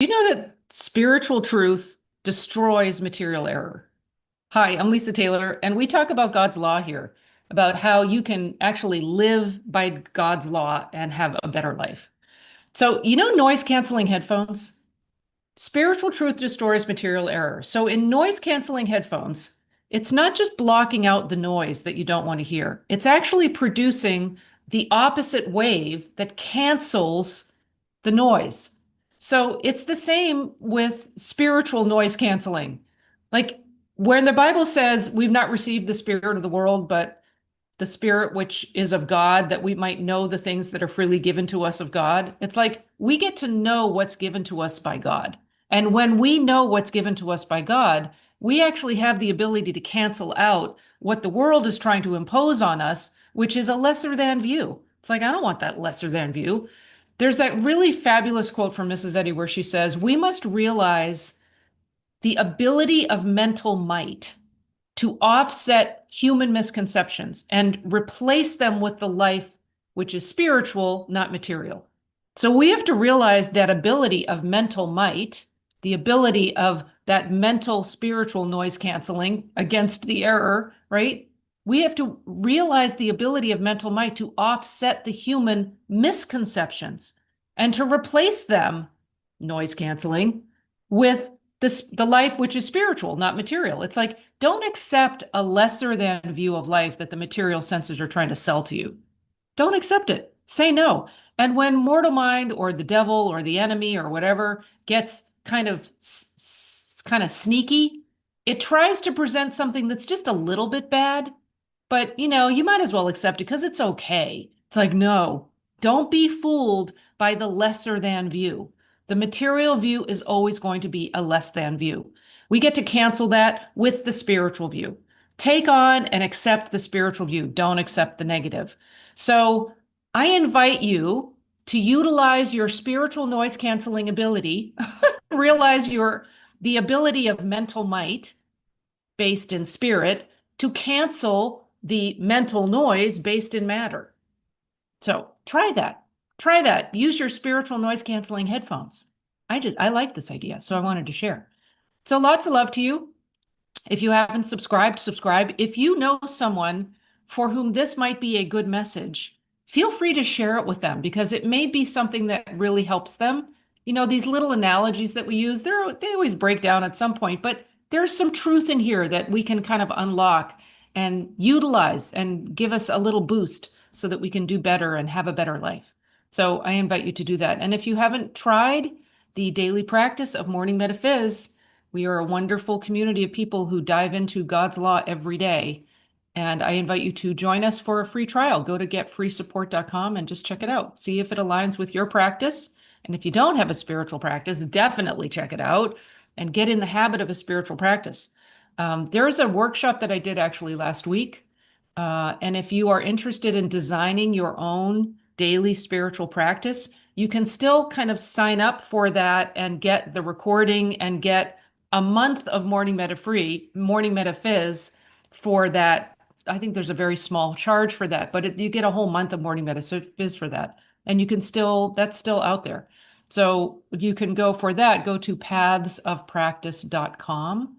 You know that spiritual truth destroys material error. Hi, I'm Lisa Taylor, and we talk about God's law here, about how you can actually live by God's law and have a better life. So, noise canceling headphones? Spiritual truth destroys material error. So, in noise canceling headphones, it's not just blocking out the noise that you don't want to hear, it's actually producing the opposite wave that cancels the noise. So it's the same with spiritual noise canceling. Like when the Bible says we've not received the spirit of the world, but the spirit which is of God, that we might know the things that are freely given to us of God. It's like we get to know what's given to us by God. And when we know what's given to us by God, we actually have the ability to cancel out what the world is trying to impose on us, which is a lesser than view. It's like, I don't want that lesser than view. There's that really fabulous quote from Mrs. Eddy where she says, we must realize the ability of mental might to offset human misconceptions and replace them with the life which is spiritual, not material. So we have to realize that ability of mental might, the ability of that mental spiritual noise canceling against the error, right? We have to realize the ability of mental might to offset the human misconceptions and to replace them, noise canceling, with the life which is spiritual, not material. It's like, don't accept a lesser than view of life that the material senses are trying to sell to you. Don't accept it. Say no. And when mortal mind or the devil or the enemy or whatever gets kind of sneaky, it tries to present something that's just a little bit bad, but you might as well accept it because it's okay. It's like, no, don't be fooled by the lesser than view. The material view is always going to be a less than view. We get to cancel that with the spiritual view. Take on and accept the spiritual view. Don't accept the negative. So I invite you to utilize your spiritual noise canceling ability, realize the ability of mental might based in spirit to cancel the mental noise based in matter. So try that. Try that. Use your spiritual noise canceling headphones. I like this idea, so I wanted to share. So lots of love to you. If you haven't subscribed, subscribe. If you know someone for whom this might be a good message, feel free to share it with them because it may be something that really helps them. These little analogies that we use, they always break down at some point, but there's some truth in here that we can kind of unlock and utilize and give us a little boost so that we can do better and have a better life. So I invite you to do that. And if you haven't tried the daily practice of Morning Metaphys, we are a wonderful community of people who dive into God's law every day. And I invite you to join us for a free trial. Go to getfreesupport.com and just check it out. See if it aligns with your practice. And if you don't have a spiritual practice, definitely check it out and get in the habit of a spiritual practice. There is a workshop that I did actually last week. And if you are interested in designing your own daily spiritual practice, you can still kind of sign up for that and get the recording and get a month of Morning Metaphys for that. I think there's a very small charge for that, but you get a whole month of Morning Metaphys for that. And you can that's still out there. So you can go for that, go to pathsofpractice.com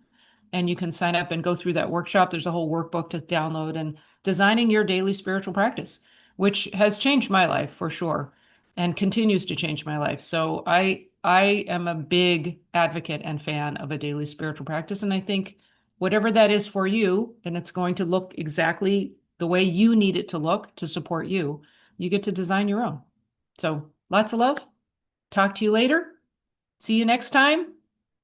and you can sign up and go through that workshop. There's a whole workbook to download and designing your daily spiritual practice, which has changed my life for sure and continues to change my life. So I am a big advocate and fan of a daily spiritual practice. And I think whatever that is for you, and it's going to look exactly the way you need it to look to support you, you get to design your own. So lots of love. Talk to you later. See you next time.